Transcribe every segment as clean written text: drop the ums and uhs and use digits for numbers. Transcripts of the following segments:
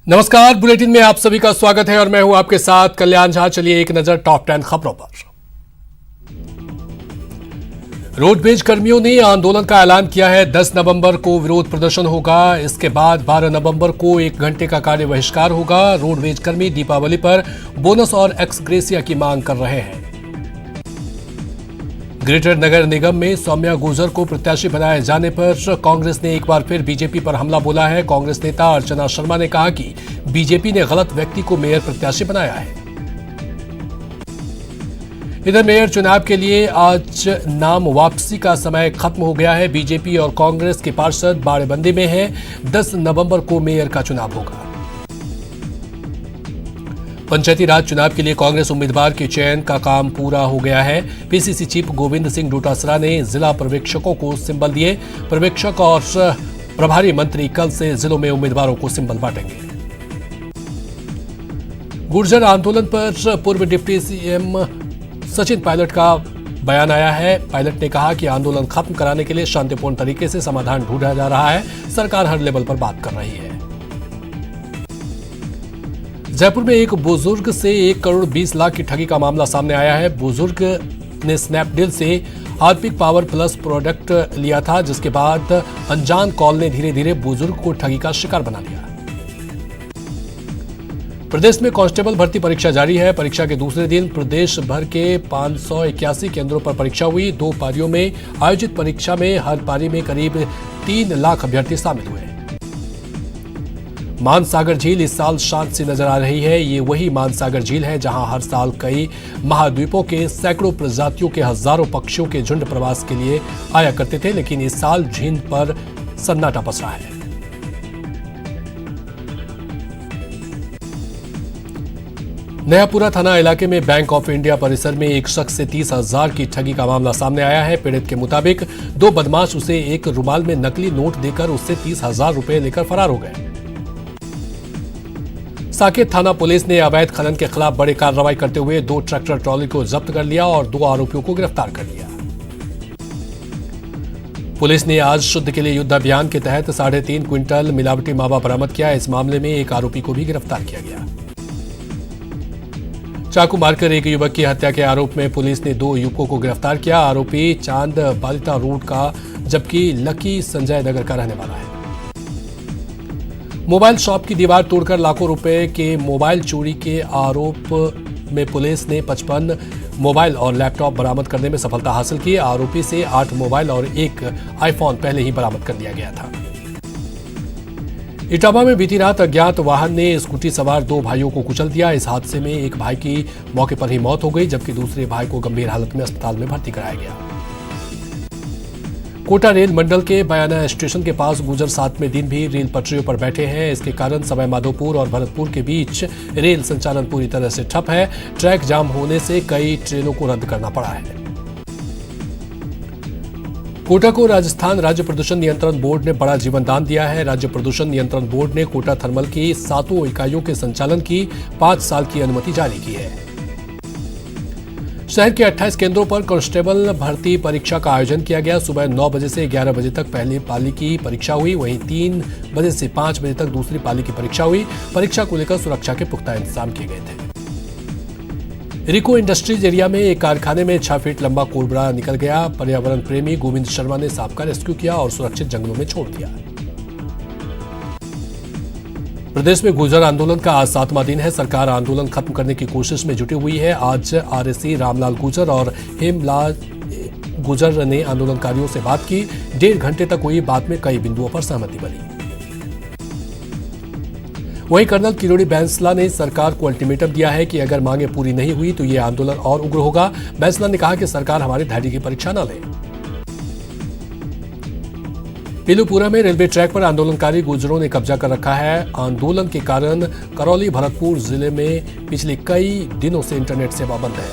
नमस्कार, बुलेटिन में आप सभी का स्वागत है और मैं हूं आपके साथ कल्याण झा। चलिए एक नजर टॉप 10 खबरों पर। रोडवेज कर्मियों ने आंदोलन का ऐलान किया है। 10 नवंबर को विरोध प्रदर्शन होगा। इसके बाद 12 नवंबर को 1 घंटे का कार्य बहिष्कार होगा। रोडवेज कर्मी दीपावली पर बोनस और एक्स ग्रेसिया की मांग कर रहे हैं। ग्रेटर नगर निगम में सौम्या गुर्जर को प्रत्याशी बनाए जाने पर कांग्रेस ने एक बार फिर बीजेपी पर हमला बोला है। कांग्रेस नेता अर्चना शर्मा ने कहा कि बीजेपी ने गलत व्यक्ति को मेयर प्रत्याशी बनाया है। इधर मेयर चुनाव के लिए आज नाम वापसी का समय खत्म हो गया है। बीजेपी और कांग्रेस के पार्षद बाड़ेबंदी में हैं। 10 नवंबर को मेयर का चुनाव होगा। पंचायती राज चुनाव के लिए कांग्रेस उम्मीदवार के चयन का काम पूरा हो गया है। पीसीसी चीफ गोविंद सिंह डोटासरा ने जिला पर्यवेक्षकों को सिंबल दिए। पर्यवेक्षक और प्रभारी मंत्री कल से जिलों में उम्मीदवारों को सिंबल बांटेंगे। गुर्जर आंदोलन पर पूर्व डिप्टी सीएम सचिन पायलट का बयान आया है। पायलट ने कहा कि आंदोलन खत्म कराने के लिए शांतिपूर्ण तरीके से समाधान ढूंढा जा रहा है। सरकार हर लेवल पर बात कर रही है। जयपुर में एक बुजुर्ग से 1 करोड़ 20 लाख की ठगी का मामला सामने आया है। बुजुर्ग ने स्नैपडील से हार्पिक पावर प्लस प्रोडक्ट लिया था, जिसके बाद अनजान कॉल ने धीरे धीरे बुजुर्ग को ठगी का शिकार बना लिया। प्रदेश में कांस्टेबल भर्ती परीक्षा जारी है। परीक्षा के दूसरे दिन प्रदेश भर के 581 केंद्रों पर परीक्षा हुई। 2 पारियों में आयोजित परीक्षा में हर पारी में करीब 3 लाख अभ्यर्थी शामिल हुए। मानसागर झील इस साल शांत सी नजर आ रही है। ये वही मानसागर झील है जहां हर साल कई महाद्वीपों के सैकड़ों प्रजातियों के हजारों पक्षियों के झुंड प्रवास के लिए आया करते थे, लेकिन इस साल झील पर सन्नाटा पसरा है। नयापुरा थाना इलाके में बैंक ऑफ इंडिया परिसर में एक शख्स से 30,000 की ठगी का मामला सामने आया है। पीड़ित के मुताबिक 2 बदमाश उसे एक रुमाल में नकली नोट देकर उससे 30,000 रुपए लेकर फरार हो गए। साकेत थाना पुलिस ने अवैध खनन के खिलाफ बड़ी कार्रवाई करते हुए 2 ट्रैक्टर ट्रॉली को जब्त कर लिया और 2 आरोपियों को गिरफ्तार कर लिया। पुलिस ने आज शुद्ध के लिए युद्ध अभियान के तहत 3.5 क्विंटल मिलावटी मावा बरामद किया। इस मामले में एक आरोपी को भी गिरफ्तार किया गया। चाकू मारकर एक युवक की हत्या के आरोप में पुलिस ने 2 युवकों को गिरफ्तार किया। आरोपी चांद बालिता रोड का, जबकि लकी संजय नगर का रहने वाला है। मोबाइल शॉप की दीवार तोड़कर लाखों रुपए के मोबाइल चोरी के आरोप में पुलिस ने 55 मोबाइल और लैपटॉप बरामद करने में सफलता हासिल की। आरोपी से 8 मोबाइल और 1 आईफोन पहले ही बरामद कर लिया गया था। इटावा में बीती रात अज्ञात वाहन ने स्कूटी सवार 2 भाइयों को कुचल दिया। इस हादसे में एक भाई की मौके पर ही मौत हो गई, जबकि दूसरे भाई को गंभीर हालत में अस्पताल में भर्ती कराया गया। कोटा रेल मंडल के बयाना स्टेशन के पास गुर्जर 7वें दिन भी रेल पटरियों पर बैठे हैं। इसके कारण सवाई माधोपुर और भरतपुर के बीच रेल संचालन पूरी तरह से ठप है। ट्रैक जाम होने से कई ट्रेनों को रद्द करना पड़ा है। कोटा को राजस्थान राज्य प्रदूषण नियंत्रण बोर्ड ने बड़ा जीवनदान दिया है। राज्य प्रदूषण नियंत्रण बोर्ड ने कोटा थर्मल की 7 इकाइयों के संचालन की 5 साल की अनुमति जारी की है। शहर के 28 केंद्रों पर कांस्टेबल भर्ती परीक्षा का आयोजन किया गया। सुबह 9 बजे से 11 बजे तक पहली पाली की परीक्षा हुई, वहीं 3 बजे से 5 बजे तक दूसरी पाली की परीक्षा हुई। परीक्षा को लेकर सुरक्षा के पुख्ता इंतजाम किए गए थे। रिको इंडस्ट्रीज एरिया में एक कारखाने में 6 फीट लंबा कोबरा निकल गया। पर्यावरण प्रेमी गोविंद शर्मा ने सांप का रेस्क्यू किया और सुरक्षित जंगलों में छोड़ दिया। प्रदेश में गुर्जर आंदोलन का आज 7वां दिन है। सरकार आंदोलन खत्म करने की कोशिश में जुटी हुई है। आज आरएससी रामलाल गुर्जर और हेमलाल गुर्जर ने आंदोलनकारियों से बात की। 1.5 घंटे तक हुई बात में कई बिंदुओं पर सहमति बनी। वहीं कर्नल किरोड़ी बैंसला ने सरकार को अल्टीमेटम दिया है कि अगर मांगे पूरी नहीं हुई तो यह आंदोलन और उग्र होगा। बैंसला ने कहा कि सरकार हमारे धैर्य की परीक्षा न ले। पीलूपुरा में रेलवे ट्रैक पर आंदोलनकारी गुर्जरों ने कब्जा कर रखा है। आंदोलन के कारण करौली भरतपुर जिले में पिछले कई दिनों से इंटरनेट सेवा बंद है।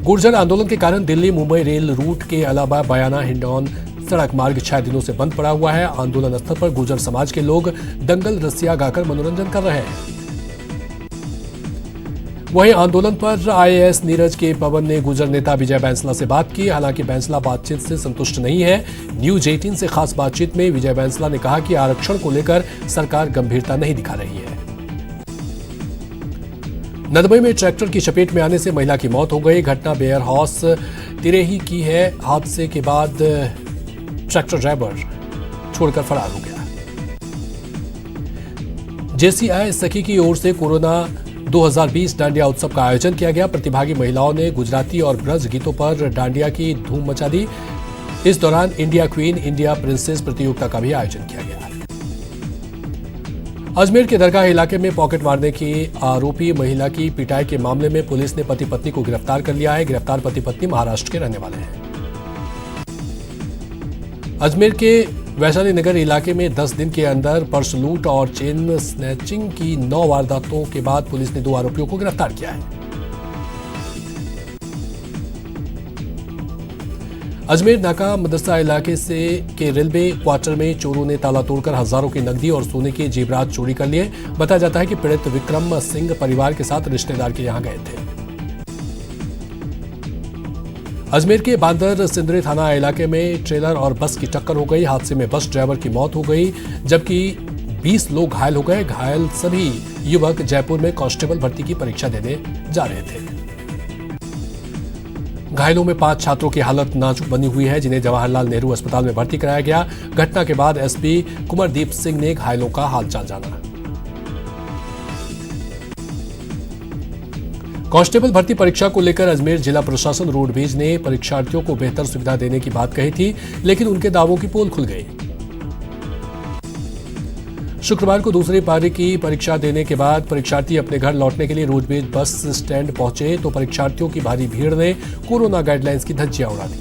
गुर्जर आंदोलन के कारण दिल्ली मुंबई रेल रूट के अलावा बयाना हिंडौन सड़क मार्ग 6 दिनों से बंद पड़ा हुआ है। आंदोलन स्थल पर गुर्जर समाज के लोग दंगल रस्सियां गाकर मनोरंजन कर रहे हैं। वहीं आंदोलन पर आईएएस नीरज के पवन ने गुर्जर नेता विजय बैंसला से बात की। हालांकि बैंसला बातचीत से संतुष्ट नहीं है। न्यूज 18 से खास बातचीत में विजय बैंसला ने कहा कि आरक्षण को लेकर सरकार गंभीरता नहीं दिखा रही है। नदबई में ट्रैक्टर की चपेट में आने से महिला की मौत हो गई। घटना बेयर हाउस तिरेही की है। हादसे के बाद ट्रैक्टर ड्राइवर छोड़कर फरार हो गया। जेसीआई सखी की ओर से कोरोना 2020 डांडिया उत्सव का आयोजन किया गया। प्रतिभागी महिलाओं ने गुजराती और ब्रज गीतों पर डांडिया की धूम मचा दी। इस दौरान इंडिया क्वीन, इंडिया प्रिंसेस प्रतियोगिता का भी आयोजन किया गया। अजमेर के दरगाह इलाके में पॉकेट मारने की आरोपी महिला की पिटाई के मामले में पुलिस ने पति पत्नी को गिरफ्तार कर लिया है। गिरफ्तार पति पत्नी महाराष्ट्र के रहने वाले हैं। अजमेर के वैशाली नगर इलाके में 10 दिन के अंदर पर्स लूट और चेन स्नैचिंग की 9 वारदातों के बाद पुलिस ने 2 आरोपियों को गिरफ्तार किया है। अजमेर नाका मदरसा इलाके से के रेलवे क्वार्टर में चोरों ने ताला तोड़कर हजारों की नकदी और सोने के जेवरात चोरी कर लिए। बताया जाता है कि पीड़ित विक्रम सिंह परिवार के साथ रिश्तेदार के यहां गए थे। अजमेर के बांदर सिंदरी थाना इलाके में ट्रेलर और बस की टक्कर हो गई। हादसे में बस ड्राइवर की मौत हो गई, जबकि 20 लोग घायल हो गए। घायल सभी युवक जयपुर में कांस्टेबल भर्ती की परीक्षा देने जा रहे थे। घायलों में 5 छात्रों की हालत नाजुक बनी हुई है, जिन्हें जवाहरलाल नेहरू अस्पताल में भर्ती कराया गया। घटना के बाद एसपी कुंवरदीप सिंह ने घायलों का हालचाल जाना। कांस्टेबल भर्ती परीक्षा को लेकर अजमेर जिला प्रशासन रोडवेज ने परीक्षार्थियों को बेहतर सुविधा देने की बात कही थी, लेकिन उनके दावों की पोल खुल गई। शुक्रवार को दूसरी पारी की परीक्षा देने के बाद परीक्षार्थी अपने घर लौटने के लिए रोडवेज बस स्टैंड पहुंचे तो परीक्षार्थियों की भारी भीड़ ने कोरोना गाइडलाइंस की धज्जियां उड़ा दी।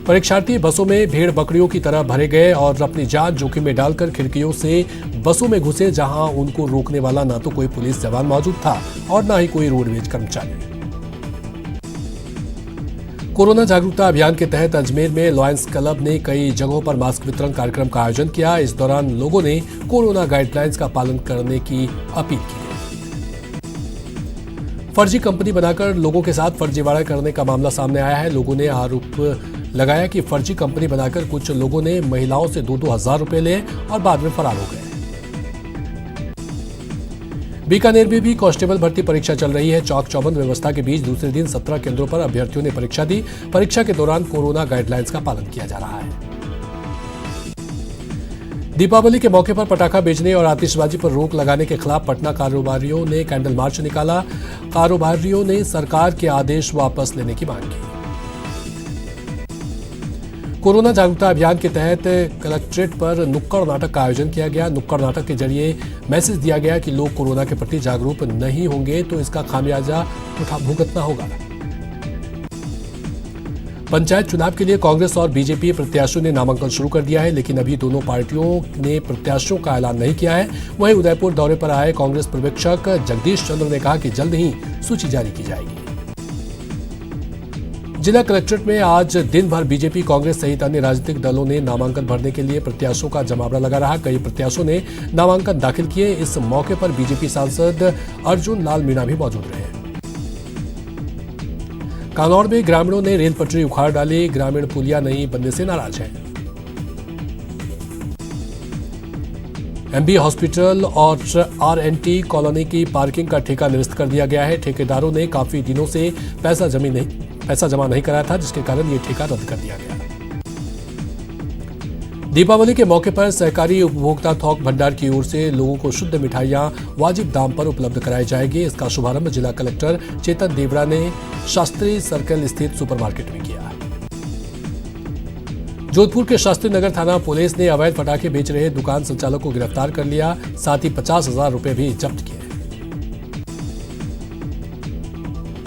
परीक्षार्थी बसों में भेड़ बकरियों की तरह भरे गए और अपनी जान जोखिम में डालकर खिड़कियों से बसों में घुसे, जहां उनको रोकने वाला ना तो कोई पुलिस जवान मौजूद था और ना ही कोई रोडवेज कर्मचारी। कोरोना जागरूकता अभियान के तहत अजमेर में लॉयंस क्लब ने कई जगहों पर मास्क वितरण कार्यक्रम का आयोजन किया। इस दौरान लोगों ने कोरोना गाइडलाइंस का पालन करने की अपील की। फर्जी कंपनी बनाकर लोगों के साथ फर्जीवाड़ा करने का मामला सामने आया है। लोगों ने आरोप लगाया कि फर्जी कंपनी बनाकर कुछ लोगों ने महिलाओं से 2-2 हजार रुपए लिए और बाद में फरार हो गए। बीकानेर में भी कांस्टेबल भर्ती परीक्षा चल रही है। चौक चौबंद व्यवस्था के बीच दूसरे दिन 17 केंद्रों पर अभ्यर्थियों ने परीक्षा दी। परीक्षा के दौरान कोरोना गाइडलाइंस का पालन किया जा रहा है। दीपावली के मौके पर पटाखा बेचने और आतिशबाजी पर रोक लगाने के खिलाफ पटना कारोबारियों ने कैंडल मार्च निकाला। कारोबारियों ने सरकार के आदेश वापस लेने की मांग की। कोरोना जागरूकता अभियान के तहत कलेक्ट्रेट पर नुक्कड़ नाटक का आयोजन किया गया। नुक्कड़ नाटक के जरिए मैसेज दिया गया कि लोग कोरोना के प्रति जागरूक नहीं होंगे तो इसका खामियाजा भुगतना होगा। पंचायत चुनाव के लिए कांग्रेस और बीजेपी प्रत्याशियों ने नामांकन शुरू कर दिया है, लेकिन अभी दोनों पार्टियों ने प्रत्याशियों का ऐलान नहीं किया है। वहीं उदयपुर दौरे पर आए कांग्रेस पर्यवेक्षक जगदीश चंद्र ने कहा कि जल्द ही सूची जारी की जाएगी। जिला कलेक्ट्रेट में आज दिन भर बीजेपी, कांग्रेस सहित अन्य राजनीतिक दलों ने नामांकन भरने के लिए प्रत्याशियों का जमावड़ा लगा रहा। कई प्रत्याशियों ने नामांकन दाखिल किए। इस मौके पर बीजेपी सांसद अर्जुन लाल मीणा भी मौजूद रहे। कानौड़ में ग्रामीणों ने रेल पटरी उखाड़ डाली। ग्रामीण पुलिया नहीं बनने से नाराज हैं। एमबी हॉस्पिटल और आरएनटी कॉलोनी की पार्किंग का ठेका निरस्त कर दिया गया है। ठेकेदारों ने काफी दिनों से पैसा जमा नहीं कराया था, जिसके कारण ये ठेका रद्द कर दिया गया। दीपावली के मौके पर सहकारी उपभोक्ता थोक भंडार की ओर से लोगों को शुद्ध मिठाइयां वाजिब दाम पर उपलब्ध कराई जाएगी। इसका शुभारंभ जिला कलेक्टर चेतन देवरा ने शास्त्री सर्कल स्थित सुपरमार्केट में किया। जोधपुर के शास्त्री नगर थाना पुलिस ने अवैध पटाखे बेच रहे दुकान संचालक को गिरफ्तार कर लिया। साथ ही 50,000 रुपए भी जब्त किए।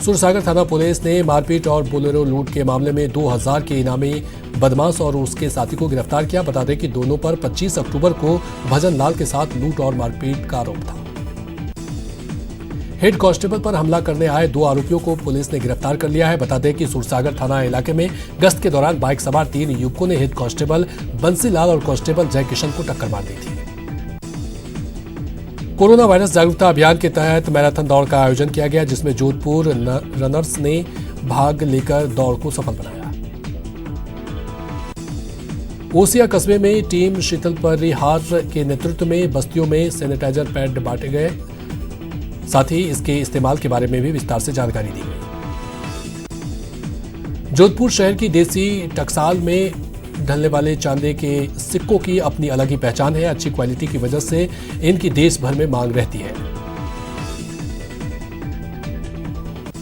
सुरसागर थाना पुलिस ने मारपीट और बोलेरो लूट के मामले में 2000 के इनामी बदमाश और उसके साथी को गिरफ्तार किया। बता दें कि दोनों पर 25 अक्टूबर को भजन लाल के साथ लूट और मारपीट का आरोप था। हेड कांस्टेबल पर हमला करने आए 2 आरोपियों को पुलिस ने गिरफ्तार कर लिया है। बता दें कि सुरसागर थाना इलाके में गश्त के दौरान बाइक सवार 3 युवकों ने हेड कांस्टेबल बंसीलाल और कांस्टेबल जय किशन को टक्कर मार दी थी। कोरोना वायरस जागरूकता अभियान के तहत मैराथन दौड़ का आयोजन किया गया, जिसमें जोधपुर रनर्स ने भाग लेकर दौड़ को सफल बनाया। ओसिया कस्बे में टीम शीतल परिहार के नेतृत्व में बस्तियों में सैनिटाइजर पैड बांटे गए, साथ ही इसके इस्तेमाल के बारे में भी विस्तार से जानकारी दी गई। जोधपुर शहर की देसी टकसाल में ढलने वाले चांदी के सिक्कों की अपनी अलग ही पहचान है। अच्छी क्वालिटी की वजह से इनकी देश भर में मांग रहती है।